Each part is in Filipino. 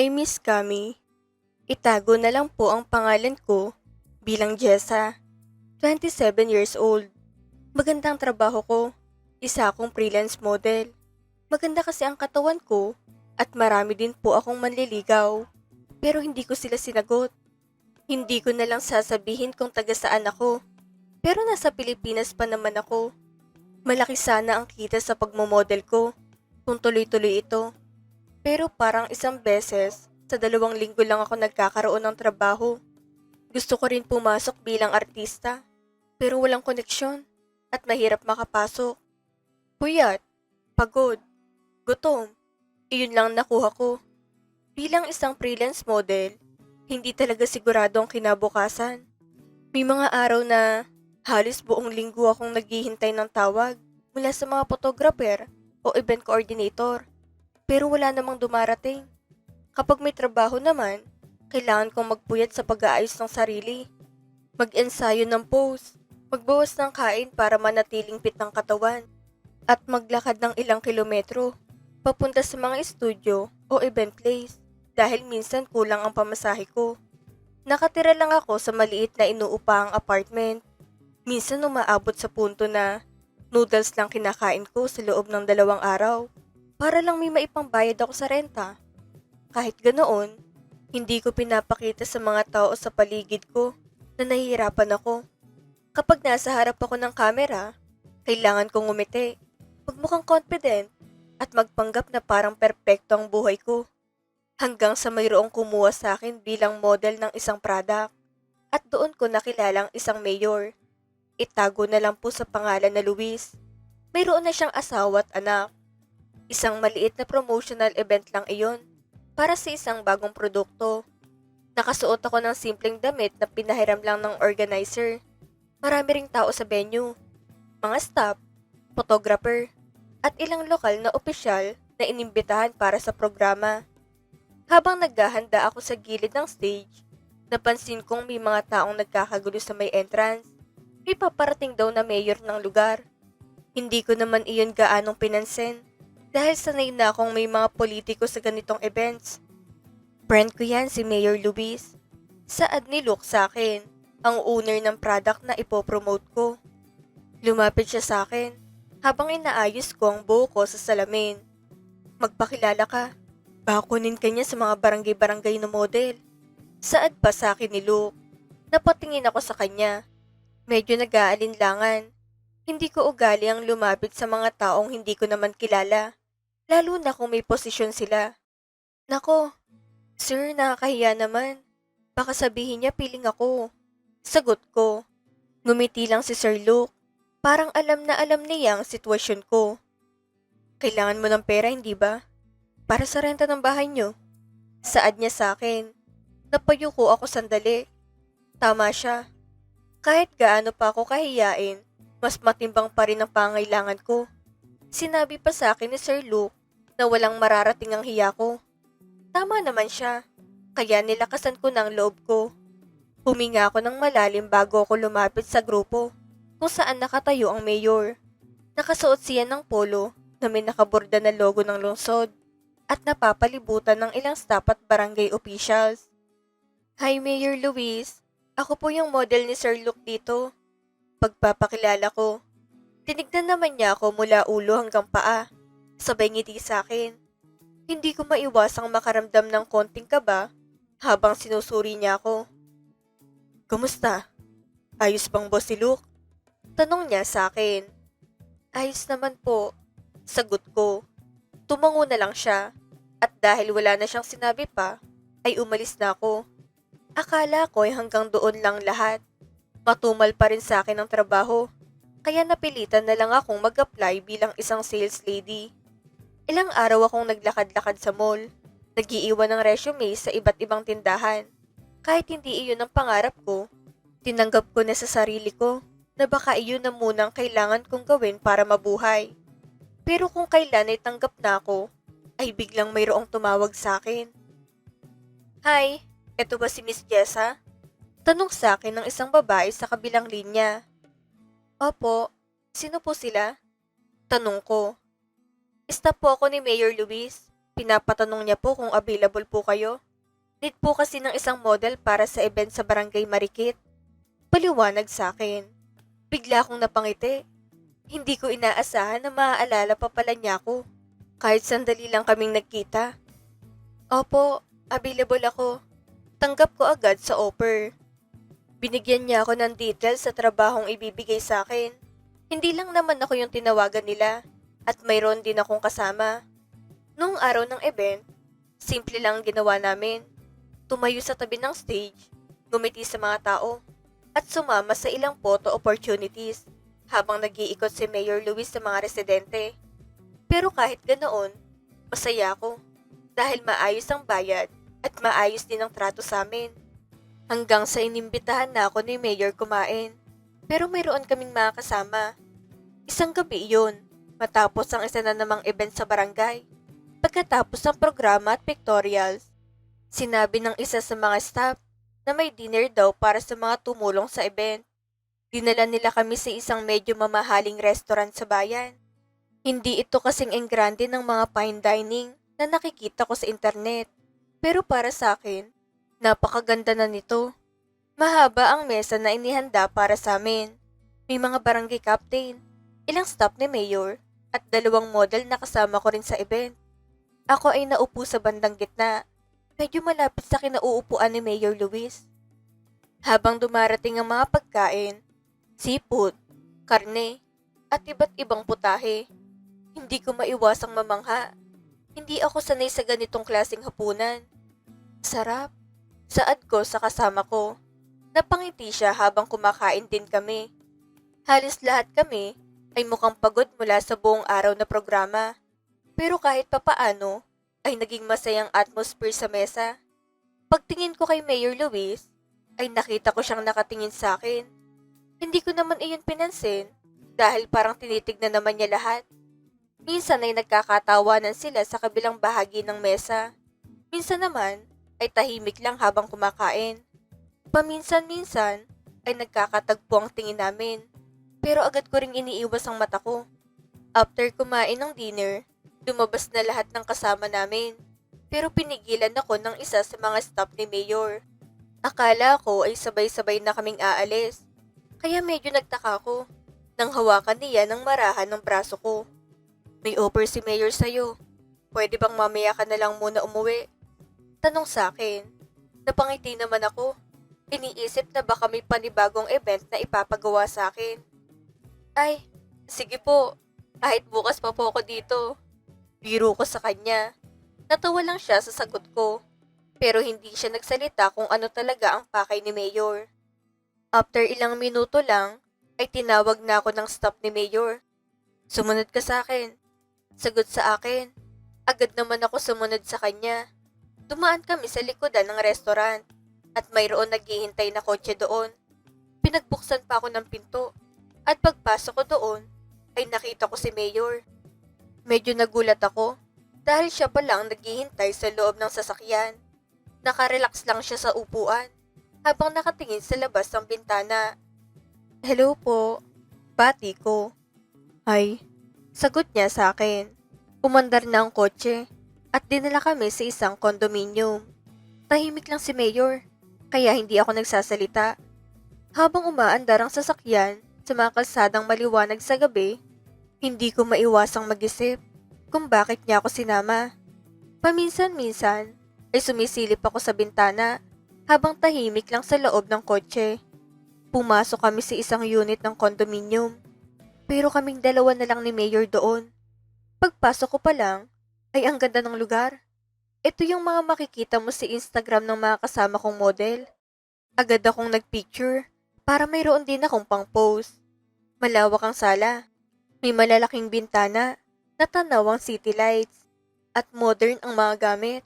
Hi, Miss Kami. Itago na lang po ang pangalan ko bilang Jessa, 27 years old. Magandang trabaho ko. Isa akong freelance model. Maganda kasi ang katawan ko at marami din po akong manliligaw. Pero hindi ko sila sinagot. Hindi ko na lang sasabihin kung taga saan ako. Pero nasa Pilipinas pa naman ako. Malaki sana ang kita sa pagmamodel ko kung tuloy-tuloy ito. Pero parang isang beses, sa 2 linggo lang ako nagkakaroon ng trabaho. Gusto ko rin pumasok bilang artista, pero walang koneksyon at mahirap makapasok. Puyat, pagod, gutom, iyon lang nakuha ko. Bilang isang freelance model, hindi talaga sigurado ang kinabukasan. May mga araw na halos buong linggo akong naghihintay ng tawag mula sa mga photographer o event coordinator, pero wala namang dumarating. Kapag may trabaho naman, kailangan kong magpuyat sa pag-aayos ng sarili. Mag-ensayo ng pose, magbawas ng kain para manatiling fit ng katawan, at maglakad ng ilang kilometro papunta sa mga estudyo o event place dahil minsan kulang ang pamasahe ko. Nakatira lang ako sa maliit na inuupahang apartment. Minsan umaabot sa punto na noodles lang kinakain ko sa loob ng 2 araw para lang may maipangbayad ako sa renta. Kahit ganoon, hindi ko pinapakita sa mga tao sa paligid ko na nahihirapan ako. Kapag nasa harap ako ng kamera, kailangan kong ngumiti, magmukhang confident, at magpanggap na parang perpekto ang buhay ko. Hanggang sa mayroong kumuha sa akin bilang model ng isang product. At doon ko nakilalang isang mayor. Itago na lang po sa pangalan na Luis. Mayroon na siyang asawa at anak. Isang maliit na promotional event lang iyon para sa isang bagong produkto. Nakasuot ako ng simpleng damit na pinahiram lang ng organizer. Marami ring tao sa venue. Mga staff, photographer, at ilang lokal na opisyal na inimbitahan para sa programa. Habang naghahanda ako sa gilid ng stage, napansin kong may mga taong nagkakagulo sa may entrance. May paparating daw na mayor ng lugar. Hindi ko naman iyon gaanong pinansin dahil sanay na akong may mga politiko sa ganitong events. Friend ko yan si Mayor Luis. Saad ni Luke sa akin, ang owner ng product na ipopromote ko. Lumapit siya sa akin habang inaayos ko ang buhok ko sa salamin. Magpakilala ka. Bakunin ka niya sa mga barangay-barangay na model. Saad pa sa akin ni Luke. Napatingin ako sa kanya. Medyo nag-aalinlangan. Hindi ko ugali ang lumapit sa mga taong hindi ko naman kilala. Lalo na kung may posisyon sila. Nako, sir, nakakahiya naman. Baka sabihin niya piling ako. Sagot ko. Ngumiti lang si Sir Luke. Parang alam na alam niya ang sitwasyon ko. Kailangan mo ng pera, hindi ba? Para sa renta ng bahay niyo. Saad niya sa akin. Napayuko ako sandali. Tama siya. Kahit gaano pa ako kahiyain, mas matimbang pa rin ang pangailangan ko. Sinabi pa sa akin ni Sir Luke na walang mararating ang hiya ko. Tama naman siya, kaya nilakasan ko ng loob ko. Huminga ako ng malalim bago ako lumapit sa grupo kung saan nakatayo ang mayor. Nakasuot siya ng polo na may nakaborda na logo ng lungsod at napapalibutan ng ilang staff at barangay officials. Hi Mayor Luis, ako po yung model ni Sir Luke dito. Pagpapakilala ko. Tinignan naman niya ako mula ulo hanggang paa. Sabay ngiti sa akin. Hindi ko maiwasang makaramdam ng konting kaba habang sinusuri niya ako. Kumusta? Ayos bang boss si Luke? Tanong niya sa akin. Ayos naman po. Sagot ko. Tumango na lang siya at dahil wala na siyang sinabi pa, ay umalis na ako. Akala ko ay hanggang doon lang lahat. Matumal pa rin sa akin ang trabaho. Kaya napilitan na lang akong mag-apply bilang isang sales lady. Ilang araw akong naglakad-lakad sa mall. Nag-iiwan ng resume sa iba't ibang tindahan. Kahit hindi iyon ang pangarap ko, tinanggap ko na sa sarili ko na baka iyon na munang kailangan kong gawin para mabuhay. Pero kung kailan ay tanggap na ako, ay biglang mayroong tumawag sa akin. Hi, eto ba si Miss Jessa? Tanong sa akin ng isang babae sa kabilang linya. Opo, sino po sila? Tanong ko. Staff po ako ni Mayor Luis. Pinapatanong niya po kung available po kayo. Need po kasi ng isang model para sa event sa Barangay Marikit. Paliwanag sa akin. Bigla akong napangiti. Hindi ko inaasahan na maaalala pa pala niya ako. Kahit sandali lang kaming nagkita. Opo, available ako. Tanggap ko agad sa offer. Binigyan niya ako ng details sa trabahong ibibigay sa akin. Hindi lang naman ako yung tinawagan nila at mayroon din akong kasama. Noong araw ng event, simple lang ang ginawa namin. Tumayo sa tabi ng stage, ngumiti sa mga tao, at sumama sa ilang photo opportunities habang nag-iikot si Mayor Luis sa mga residente. Pero kahit ganoon, masaya ako dahil maayos ang bayad at maayos din ang trato sa amin. Hanggang sa inimbitahan na ako ni Mayor kumain. Pero mayroon kaming mga kasama. Isang gabi iyon, matapos ang isa na namang event sa barangay. Pagkatapos ng programa at pictorials, sinabi ng isa sa mga staff na may dinner daw para sa mga tumulong sa event. Dinala nila kami sa isang medyo mamahaling restaurant sa bayan. Hindi ito kasing enggrande ng mga fine dining na nakikita ko sa internet. Pero para sa akin, napakaganda na nito. Mahaba ang mesa na inihanda para sa amin. May mga barangay captain, ilang staff ni Mayor, at 2 model na kasama ko rin sa event. Ako ay naupo sa bandang gitna, medyo malapit sa kinauupuan ni Mayor Luis. Habang dumarating ang mga pagkain, seafood, karne, at iba't ibang putahe, hindi ko maiwasang mamangha. Hindi ako sanay sa ganitong klaseng hapunan. Sarap. Saad ko sa kasama ko. Napangiti siya habang kumakain din kami. Halos lahat kami ay mukhang pagod mula sa buong araw na programa. Pero kahit papaano ay naging masayang atmosphere sa mesa. Pagtingin ko kay Mayor Luis ay nakita ko siyang nakatingin sa akin. Hindi ko naman iyon pinansin dahil parang tinitignan naman niya lahat. Minsan ay nagkakatawanan sila sa kabilang bahagi ng mesa. Minsan naman ay tahimik lang habang kumakain. Paminsan-minsan ay nagkakatagpo ang tingin namin. Pero agad ko ring iniiwas ang mata ko. After kumain ng dinner, lumabas na lahat ng kasama namin. Pero pinigilan ako ng isa sa mga staff ni Mayor. Akala ko ay sabay-sabay na kaming aalis. Kaya medyo nagtaka ko nang hawakan niya ng marahan ng braso ko. May offer si Mayor sa'yo. Pwede bang mamaya ka na lang muna umuwi? Tanong sa akin. Napangiti naman ako. Iniisip na baka may panibagong event na ipapagawa sa akin. Ay, sige po. Kahit bukas pa po ako dito. Biro ko sa kanya. Natawa lang siya sa sagot ko. Pero hindi siya nagsalita kung ano talaga ang pakay ni Mayor. After ilang minuto lang, ay tinawag na ako ng staff ni Mayor. Sumunod ka sa akin. Sagot sa akin. Agad naman ako sumunod sa kanya. Dumaan kami sa likodan ng restaurant at mayroon naghihintay na kotse doon. Pinagbuksan pa ako ng pinto at pagpasok ko doon ay nakita ko si Mayor. Medyo nagulat ako dahil siya pa lang naghihintay sa loob ng sasakyan. Nakarelax lang siya sa upuan habang nakatingin sa labas ng bintana. Hello po, bati ko. Ay, sagot niya sa akin. Umandar na ang kotse at dinala kami sa isang condominium. Tahimik lang si Mayor, kaya hindi ako nagsasalita. Habang umaandar ang sasakyan sa mga kalsadang maliwanag sa gabi, hindi ko maiwasang mag-isip kung bakit niya ako sinama. Paminsan-minsan ay sumisilip ako sa bintana habang tahimik lang sa loob ng kotse. Pumasok kami sa isang unit ng condominium, pero kaming 2 na lang ni Mayor doon. Pagpasok ko pa lang, ay ang ganda ng lugar. Ito yung mga makikita mo sa Instagram ng mga kasama kong model. Agad akong nagpicture para mayroon din akong pang-post. Malawak ang sala. May malalaking bintana na tanaw ang city lights. At modern ang mga gamit.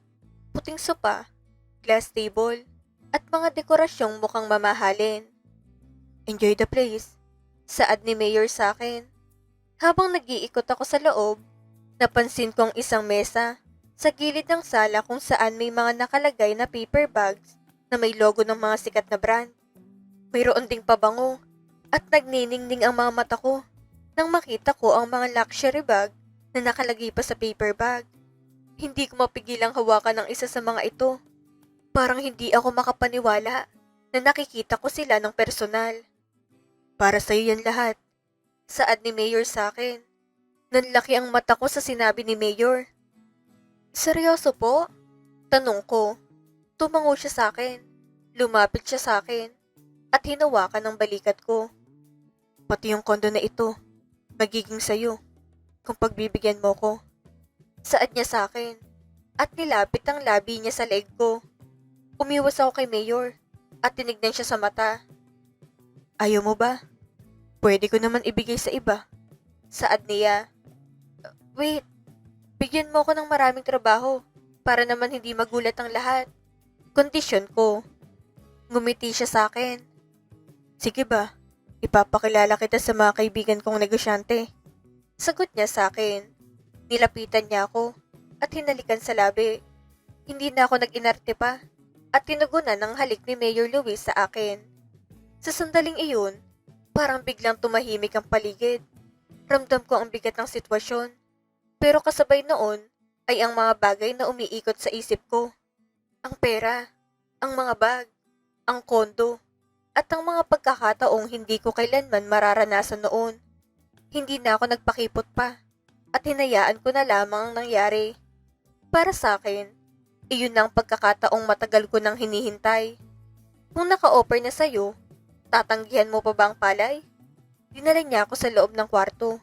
Puting sopa, glass table, at mga dekorasyong mukhang mamahalin. Enjoy the place. Saad ni Mayor sa akin. Habang nag-iikot ako sa loob, napansin ko ang isang mesa sa gilid ng sala kung saan may mga nakalagay na paper bags na may logo ng mga sikat na brand. Mayroon ding pabango at nagniningning ang mga mata ko nang makita ko ang mga luxury bag na nakalagay pa sa paper bag. Hindi ko mapigilang hawakan ang isa sa mga ito. Parang hindi ako makapaniwala na nakikita ko sila ng personal. Para sa'yo yan lahat. Saad ni Mayor sa akin. Nanlaki ang mata ko sa sinabi ni Mayor. Seryoso po? Tanong ko. Tumango siya sa akin. Lumapit siya sa akin. At hinawakan ang balikat ko. Pati yung kondo na ito, magiging sayo kung pagbibigyan mo ko. Saad niya sa akin. At nilapit ang labi niya sa leeg ko. Umiwas ako kay Mayor at tinignan siya sa mata. Ayaw mo ba? Pwede ko naman ibigay sa iba. Saad niya. Wait, bigyan mo ko ng maraming trabaho para naman hindi magulat ang lahat. Kondisyon ko. Ngumiti siya sa akin. Sige ba, ipapakilala kita sa mga kaibigan kong negosyante. Sagot niya sa akin. Nilapitan niya ako at hinalikan sa labi. Hindi na ako nag-inarte pa at tinugunan ng halik ni Mayor Luis sa akin. Sa sandaling iyon, parang biglang tumahimik ang paligid. Ramdam ko ang bigat ng sitwasyon. Pero kasabay noon ay ang mga bagay na umiikot sa isip ko. Ang pera, ang mga bag, ang kondo, at ang mga pagkakataong hindi ko kailanman mararanasan noon. Hindi na ako nagpakipot pa at hinayaan ko na lamang ang nangyari. Para sa akin, iyon na ang pagkakataong matagal ko nang hinihintay. Kung naka-offer na sa'yo, tatanggihan mo pa ba ang palay? Dinala niya ako sa loob ng kwarto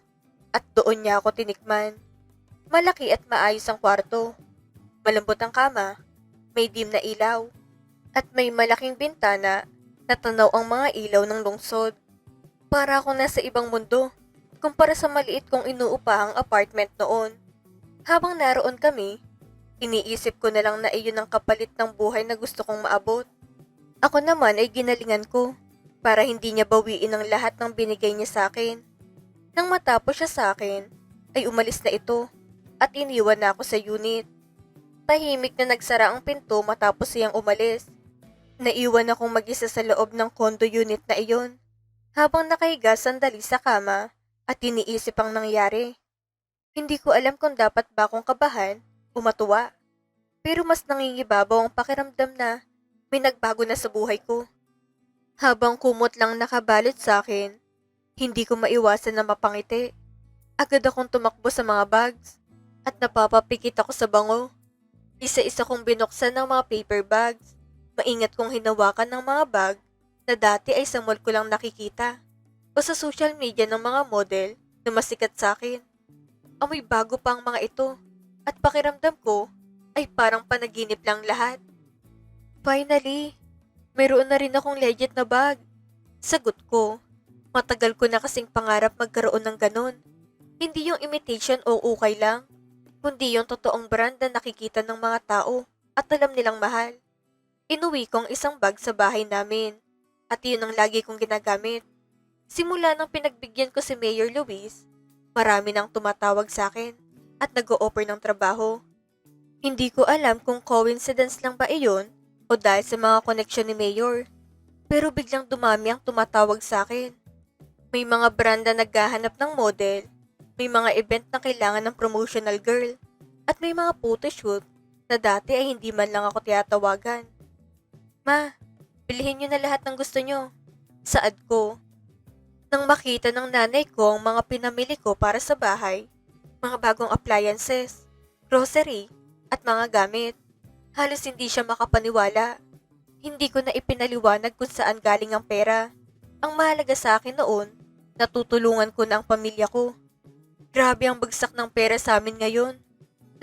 at doon niya ako tinikman. Malaki at maayos ang kwarto. Malambot ang kama, may dim na ilaw, at may malaking bintana na tanaw ang mga ilaw ng lungsod. Para akong nasa ibang mundo kumpara sa maliit kong inuupahang apartment noon. Habang naroon kami, iniisip ko na lang na iyon ang kapalit ng buhay na gusto kong maabot. Ako naman ay ginalingan ko para hindi niya bawiin ang lahat ng binigay niya sa akin. Nang matapos siya sa akin, ay umalis na ito at iniwan na ako sa unit. Tahimik na nagsara ang pinto matapos siyang umalis. Naiwan akong mag-isa sa loob ng condo unit na iyon habang nakahiga sandali sa kama at iniisip ang nangyari. Hindi ko alam kung dapat ba akong kabahan o matuwa. Pero mas nangingibabaw ang pakiramdam na may nagbago na sa buhay ko. Habang kumot lang nakabalot sa akin, hindi ko maiwasan na mapangiti. Agad akong tumakbo sa mga bags at napapapikit ako sa bango. Isa-isa kong binuksan ng mga paper bags. Maingat kong hinawakan ng mga bag na dati ay sa mall ko lang nakikita o sa social media ng mga model na masikat sa akin. Amoy bago pa ang mga ito at pakiramdam ko ay parang panaginip lang lahat. Finally, mayroon na rin akong legit na bag. Sagot ko, matagal ko na kasing pangarap magkaroon ng ganon. Hindi yung imitation o ukay lang, kundi yung totoong brand na nakikita ng mga tao at alam nilang mahal. Inuwi ko ang isang bag sa bahay namin at yun ang lagi kong ginagamit. Simula nang pinagbigyan ko si Mayor Luis, marami nang tumatawag sa akin at nag-o-offer ng trabaho. Hindi ko alam kung coincidence lang ba iyon o dahil sa mga koneksyon ni Mayor, pero biglang dumami ang tumatawag sa akin. May mga brand na naghahanap ng model, may mga event na kailangan ng promotional girl, at may mga photoshoot na dati ay hindi man lang ako tiyatawagan. Ma, bilhin niyo na lahat ng gusto niyo. Saad ko. Nang makita ng nanay ko ang mga pinamili ko para sa bahay, mga bagong appliances, grocery, at mga gamit, halos hindi siya makapaniwala. Hindi ko na ipinaliwanag kung saan galing ang pera. Ang mahalaga sa akin noon, natutulungan ko na ang pamilya ko. Grabe ang bagsak ng pera sa amin ngayon.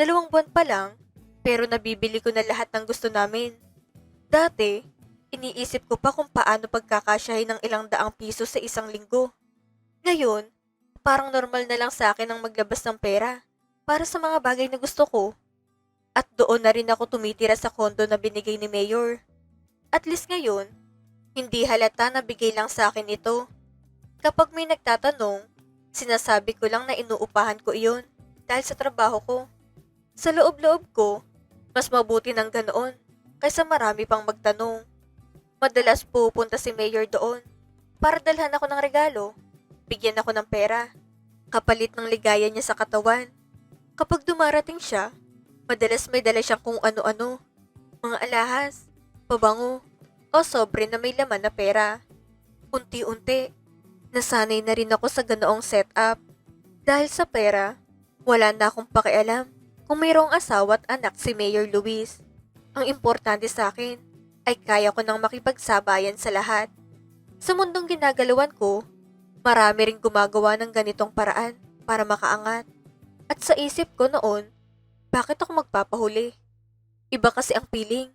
2 buwan pa lang, pero nabibili ko na lahat ng gusto namin. Dati, iniisip ko pa kung paano pagkakasyahin ng ilang daang piso sa isang linggo. Ngayon, parang normal na lang sa akin ang maglabas ng pera para sa mga bagay na gusto ko. At doon na rin ako tumitira sa kondo na binigay ni Mayor. At least ngayon, hindi halata na bigay lang sa akin ito. Kapag may nagtatanong, sinasabi ko lang na inuupahan ko iyon dahil sa trabaho ko. Sa loob-loob ko, mas mabuti ng ganoon kaysa marami pang magtanong. Madalas pupunta si Mayor doon para dalhan ako ng regalo, bigyan ako ng pera, kapalit ng ligaya niya sa katawan. Kapag dumarating siya, Madalas may dala siyang kung ano-ano, mga alahas, pabango, o sobre na may laman na pera. Unti-unti, nasanay na rin ako sa ganoong setup. Dahil sa pera, wala na akong pakialam kung mayroong asawa at anak si Mayor Luis. Ang importante sa akin ay kaya ko nang makipagsabayan sa lahat. Sa mundong ginagalawan ko, marami ring gumagawa ng ganitong paraan para makaangat. At sa isip ko noon, bakit ako magpapahuli? Iba kasi ang feeling.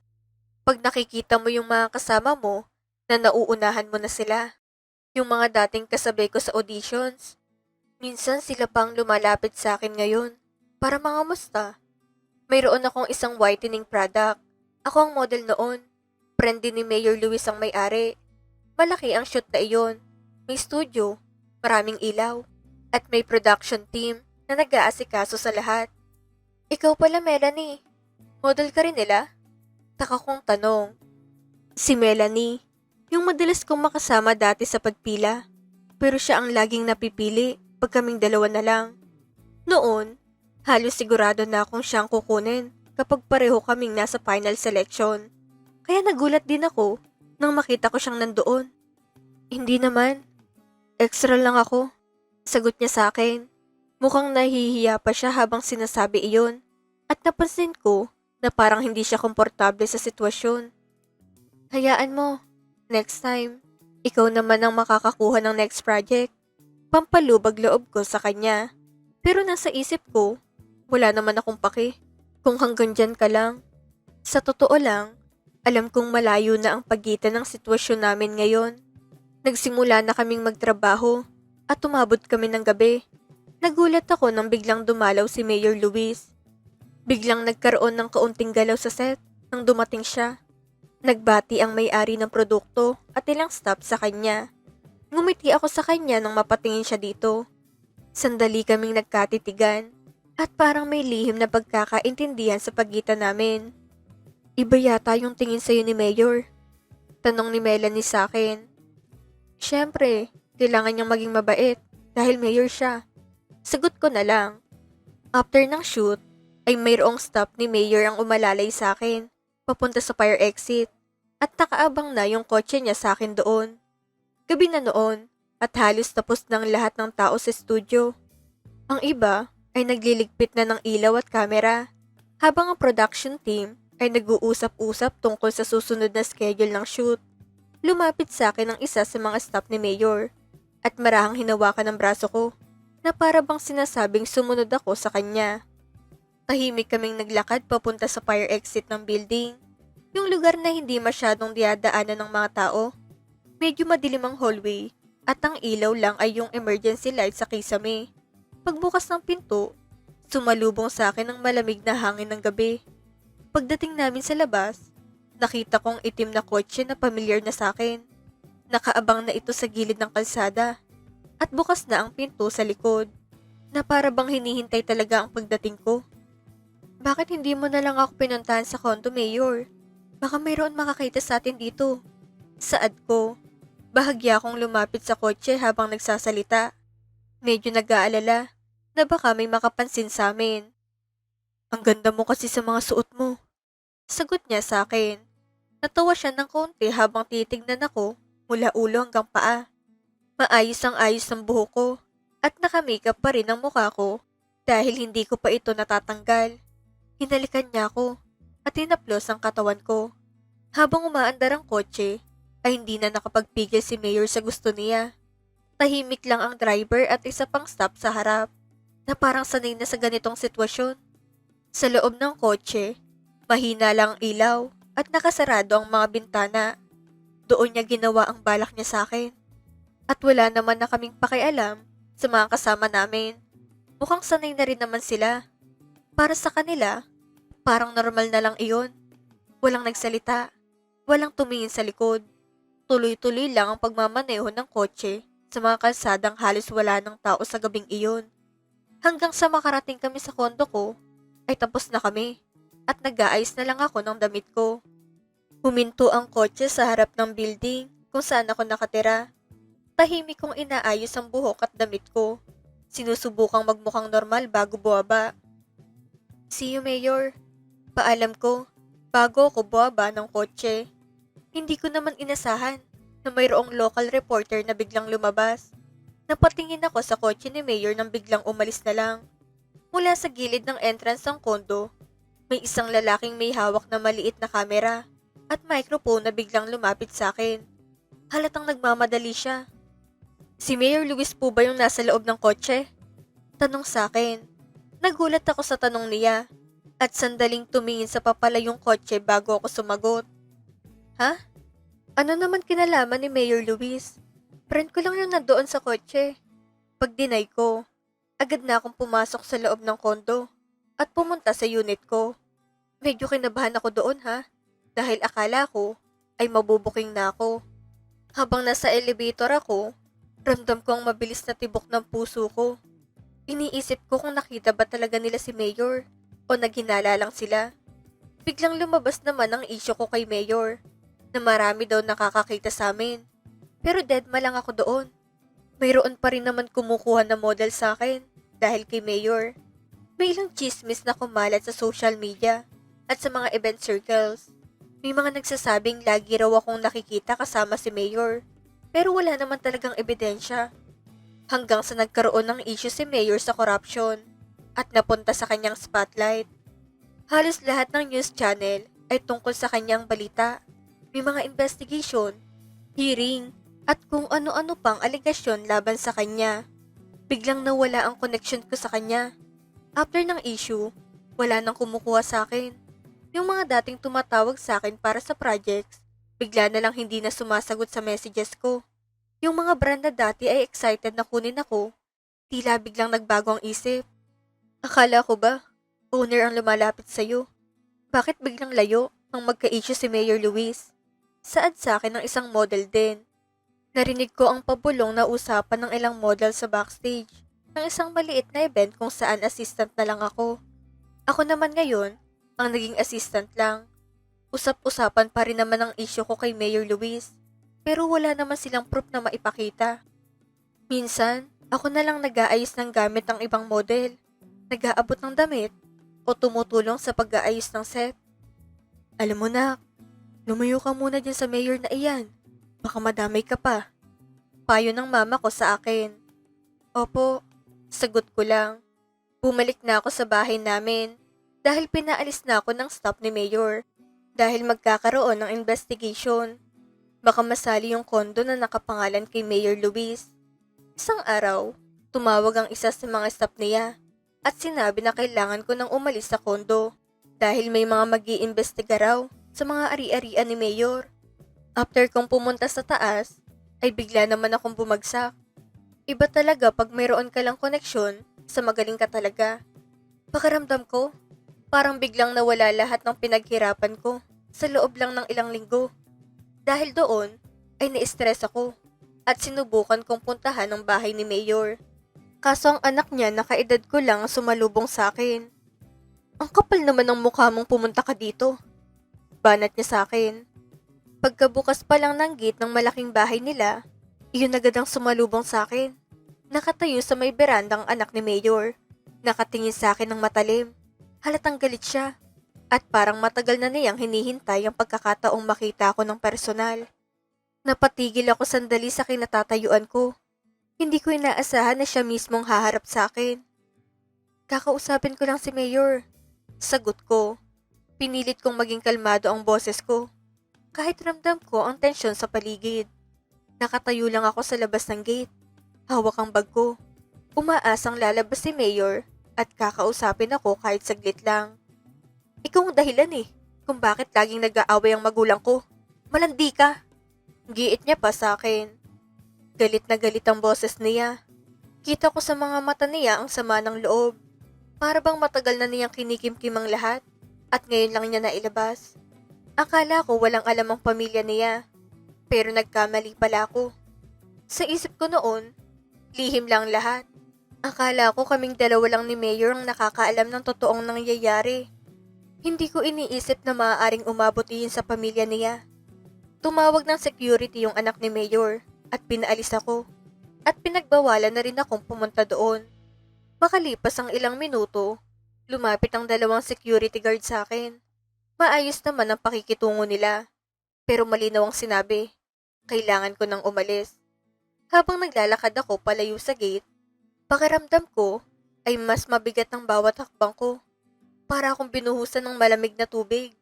Pag nakikita mo yung mga kasama mo na nauunahan mo na sila. Yung mga dating kasabay ko sa auditions. Minsan sila pang lumalapit sa akin ngayon para mga musta. Mayroon akong isang whitening product. Ako ang model noon. Friend din ni Mayor Luis ang may-ari. Malaki ang shoot na iyon. May studio, maraming ilaw, at may production team na nag-aasikaso sa lahat. Ikaw pala, Melanie. Model ka rin nila? Taka kong tanong. Si Melanie, yung madalas kong makasama dati sa pagpila. Pero siya ang laging napipili pag kaming dalawa na lang. Noon, halos sigurado na akong siyang kukunin kapag pareho kaming nasa final selection. Kaya nagulat din ako nang makita ko siyang nandoon. Hindi naman. Extra lang ako. Sagot niya sa akin. Mukhang nahihiya pa siya habang sinasabi iyon. At napansin ko na parang hindi siya komportable sa sitwasyon. Hayaan mo. Next time, ikaw naman ang makakakuha ng next project. Pampalubag loob ko sa kanya. Pero nasa isip ko, wala naman akong pake. Kung hanggang dyan ka lang. Sa totoo lang, alam kong malayo na ang pagitan ng sitwasyon namin ngayon. Nagsimula na kaming magtrabaho at umabot kami ng gabi. Nagulat ako nang biglang dumalaw si Mayor Luis. Biglang nagkaroon ng kaunting galaw sa set nang dumating siya. Nagbati ang may-ari ng produkto at ilang staff sa kanya. Ngumiti ako sa kanya nang mapatingin siya dito. Sandali kaming nagkatitigan at parang may lihim na pagkakaintindihan sa pagitan namin. Iba yata yung tingin sa'yo ni Mayor. Tanong ni Melanie sa akin. Siyempre, kailangan niyang maging mabait dahil Mayor siya. Sagot ko na lang. After ng shoot, ay mayroong staff ni Mayor ang umalalay sa akin, papunta sa fire exit, at nakaabang na yung kotse niya sa akin doon. Gabi na noon, at halos tapos ng lahat ng tao sa studio. Ang iba ay nagliligpit na ng ilaw at kamera, habang ang production team ay nag-uusap-usap tungkol sa susunod na schedule ng shoot. Lumapit sa akin ang isa sa mga staff ni Mayor at marahang hinawakan ng braso ko na para bang sinasabing sumunod ako sa kanya. Tahimik kaming naglakad papunta sa fire exit ng building, yung lugar na hindi masyadong diadaanan ng mga tao. Medyo madilim ang hallway at ang ilaw lang ay yung emergency light sa kisame. Pagbukas ng pinto, sumalubong sa akin ang malamig na hangin ng gabi. Pagdating namin sa labas, nakita kong itim na kotse na pamilyar na sa akin. Nakaabang na ito sa gilid ng kalsada at bukas na ang pinto sa likod na para bang hinihintay talaga ang pagdating ko. Bakit hindi mo na lang ako pinuntahan sa condo, Mayor? Baka mayroon makakita sa atin dito. Saad ko. Bahagya akong lumapit sa kotse habang nagsasalita. Medyo nag-aalala na baka may makapansin sa amin. Ang ganda mo kasi sa mga suot mo. Sagot niya sa akin. Natawa siya ng konti habang titignan ako mula ulo hanggang paa. Maayos ang ayos ng buhok ko at nakamakeup pa rin ang mukha ko dahil hindi ko pa ito natatanggal. Hinalikan niya ako at hinaplos ang katawan ko. Habang umaandar ang kotse, ay hindi na nakapagpigil si Mayor sa gusto niya. Tahimik lang ang driver at isa pang staff sa harap na parang sanay na sa ganitong sitwasyon. Sa loob ng kotse, mahina lang ang ilaw at nakasarado ang mga bintana. Doon niya ginawa ang balak niya sa akin. At wala naman na kaming pakialam sa mga kasama namin. Mukhang sanay na rin naman sila. Para sa kanila, parang normal na lang iyon. Walang nagsalita, walang tumingin sa likod. Tuloy-tuloy lang ang pagmamaneho ng kotse sa mga kalsadang halos wala ng tao sa gabing iyon. Hanggang sa makarating kami sa kondo ko, ay tapos na kami at nag-aayos na lang ako ng damit ko. Huminto ang kotse sa harap ng building kung saan ako nakatira. Tahimik kong inaayos ang buhok at damit ko. Sinusubukang magmukhang normal bago buwaba. See you, Mayor. Pagpaalam ko, bago ako buwaba ng kotse, hindi ko naman inasahan na mayroong local reporter na biglang lumabas. Napatingin ako sa kotse ni Mayor nang biglang umalis na lang. Mula sa gilid ng entrance ng kondo, may isang lalaking may hawak na maliit na kamera at microphone na biglang lumapit sa akin. Halatang nagmamadali siya. Si Mayor Luis po ba yung nasa loob ng kotse? Tanong sa akin. Nagulat ako sa tanong niya at sandaling tumingin sa papalayong kotse bago ako sumagot. Ha? Ano naman kinalaman ni Mayor Luis? Friend ko lang yung nandoon sa kotse. Pag dinay ko, agad na akong pumasok sa loob ng kondo at pumunta sa unit ko. Medyo kinabahan ako doon dahil akala ko ay mabubuking na ako. Habang nasa elevator ako, ramdam ko ang mabilis na tibok ng puso ko. Iniisip ko kung nakita ba talaga nila si Mayor o naghinala lang sila. Biglang lumabas naman ang issue ko kay Mayor na marami daw nakakakita sa amin. Pero deadma lang ako doon. Mayroon pa rin naman kumukuha na model sa akin dahil kay Mayor. May ilang chismis na kumalat sa social media at sa mga event circles. May mga nagsasabing lagi raw akong nakikita kasama si Mayor pero wala naman talagang ebidensya. Hanggang sa nagkaroon ng issue si Mayor sa corruption at napunta sa kanyang spotlight. Halos lahat ng news channel ay tungkol sa kanyang balita. May mga investigation, hearing, at kung ano-ano pang aligasyon laban sa kanya. Biglang nawala ang connection ko sa kanya. After ng issue, wala nang kumukuha sa akin. Yung mga dating tumatawag sa akin para sa projects, bigla na lang hindi na sumasagot sa messages ko. Yung mga brand na dati ay excited na kunin ako, tila biglang nagbago ang isip. Akala ko ba, owner ang lumalapit sa'yo? Bakit biglang layo ang magka-issue si Mayor Luis? Saad sa akin ng isang model din. Narinig ko ang pabulong na usapan ng ilang model sa backstage ng isang maliit na event kung saan assistant na lang ako. Ako naman ngayon, ang naging assistant lang. Usap-usapan pa rin naman ang issue ko kay Mayor Luis, pero wala naman silang proof na maipakita. Minsan, ako na lang nag-aayos ng gamit ng ibang model, nag-aabot ng damit, o tumutulong sa pag-aayos ng set. Alam mo na, lumayo ka muna dyan sa Mayor na iyan. Baka madamay ka pa. Payo ng mama ko sa akin. Opo, sagot ko lang. Bumalik na ako sa bahay namin dahil pinaalis na ako ng staff ni Mayor dahil magkakaroon ng investigation. Baka masali yung kondo na nakapangalan kay Mayor Luis. Isang araw, tumawag ang isa sa mga staff niya at sinabi na kailangan ko nang umalis sa kondo dahil may mga mag-iimbestiga raw sa mga ari-arian ni Mayor. After kong pumunta sa taas, ay bigla naman akong bumagsak. Iba talaga pag mayroon ka lang koneksyon sa magaling ka talaga. Pakiramdam ko, parang biglang nawala lahat ng pinaghirapan ko sa loob lang ng ilang linggo. Dahil doon, ay na-stress ako at sinubukan kong puntahan ang bahay ni Mayor. Kaso ang anak niya nakaedad ko lang ang sumalubong sa akin. Ang kapal naman ng mukha mong pumunta ka dito. Banat niya sa akin. Pagkabukas pa lang ng gate ng malaking bahay nila, iyon agad ang sumalubong sa akin. Nakatayo sa may berandang anak ni Mayor. Nakatingin sa akin ng matalim. Halatang galit siya. At parang matagal na niyang hinihintay ang pagkakataong makita ako ng personal. Napatigil ako sandali sa kinatatayuan ko. Hindi ko inaasahan na siya mismong haharap sa akin. Kakausapin ko lang si Mayor. Sagot ko. Pinilit kong maging kalmado ang boses ko. Kahit ramdam ko ang tensyon sa paligid. Nakatayo lang ako sa labas ng gate. Hawak ang bag ko. Umaasang lalabas si Mayor at kakausapin ako kahit saglit lang. Ikaw ang dahilan kung bakit laging nag-aaway ang magulang ko. Malandi ka. Giit niya pa sa akin. Galit na galit ang boses niya. Kita ko sa mga mata niya ang sama ng loob. Para bang matagal na niyang kinikimkim ang lahat at ngayon lang niya nailabas. Akala ko walang alam ang pamilya niya, pero nagkamali pala ako. Sa isip ko noon, lihim lang lahat. Akala ko kaming dalawa lang ni Mayor ang nakakaalam ng totoong nangyayari. Hindi ko iniisip na maaaring umabot iyon sa pamilya niya. Tumawag ng security yung anak ni Mayor at pinaalis ako. At pinagbawalan na rin akong pumunta doon. Makalipas ang ilang minuto, lumapit ang dalawang security guard sa akin. Maayos naman ang pakikitungo nila, pero malinaw ang sinabi. Kailangan ko nang umalis. Habang naglalakad ako palayo sa gate, pakiramdam ko ay mas mabigat ang bawat hakbang ko. Para akong binuhusan ng malamig na tubig.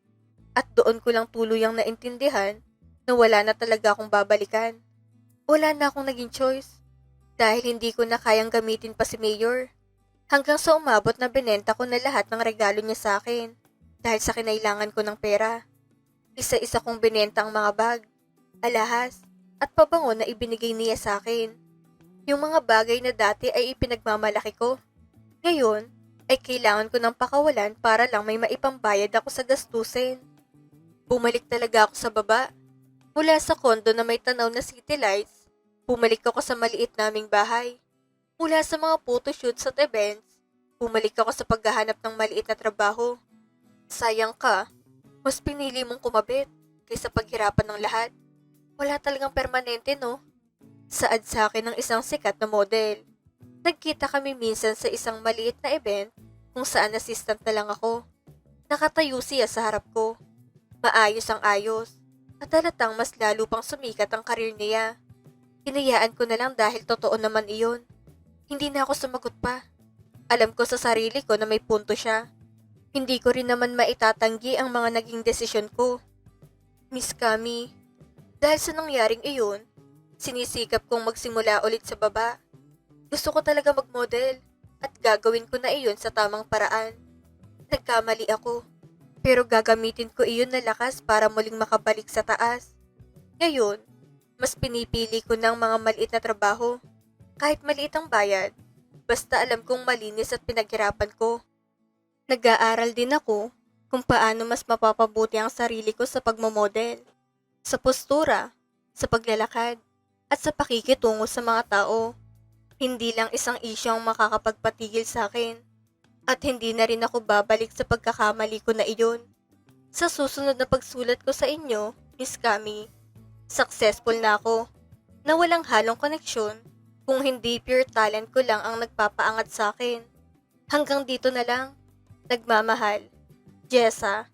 At doon ko lang tuluyang naintindihan na wala na talaga akong babalikan. Wala na akong naging choice. Dahil hindi ko na kayang gamitin pa si Mayor. Hanggang sa umabot na binenta ko na lahat ng regalo niya sa akin. Dahil sa kinailangan ko ng pera. Isa-isa kong binenta ang mga bag, alahas, at pabango na ibinigay niya sa akin. Yung mga bagay na dati ay ipinagmamalaki ko. Ngayon, ay kailangan ko ng pakawalan para lang may maipambayad ako sa gastusin. Bumalik talaga ako sa baba. Mula sa kondo na may tanaw na city lights, bumalik ako sa maliit naming bahay. Mula sa mga photoshoot at events, bumalik ako sa paghahanap ng maliit na trabaho. Sayang ka, mas pinili mong kumabit kaysa paghirapan ng lahat. Wala talagang permanente, no? Saad sa akin ng isang sikat na model. Nagkita kami minsan sa isang maliit na event kung saan assistant na lang ako. Nakatayo siya sa harap ko. Maayos ang ayos at halatang mas lalo pang sumikat ang karir niya. Hinayaan ko na lang dahil totoo naman iyon. Hindi na ako sumagot pa. Alam ko sa sarili ko na may punto siya. Hindi ko rin naman maitatanggi ang mga naging desisyon ko. Miss Kami, dahil sa nangyaring iyon, sinisikap kong magsimula ulit sa baba. Gusto ko talaga mag-model at gagawin ko na iyon sa tamang paraan. Nagkamali ako, pero gagamitin ko iyon na lakas para muling makabalik sa taas. Ngayon, mas pinipili ko ng mga maliit na trabaho. Kahit maliit ang bayad, basta alam kong malinis at pinaghirapan ko. Nag-aaral din ako kung paano mas mapapabuti ang sarili ko sa pagmamodel, sa postura, sa paglalakad, at sa pakikitungo sa mga tao. Hindi lang isang isyu ang makakapagpatigil sa akin. At hindi na rin ako babalik sa pagkakamali ko na iyon. Sa susunod na pagsulat ko sa inyo, Miss Kami, successful na ako, na walang halong koneksyon, kung hindi pure talent ko lang ang nagpapaangat sa akin. Hanggang dito na lang. Nagmamahal. Jessa.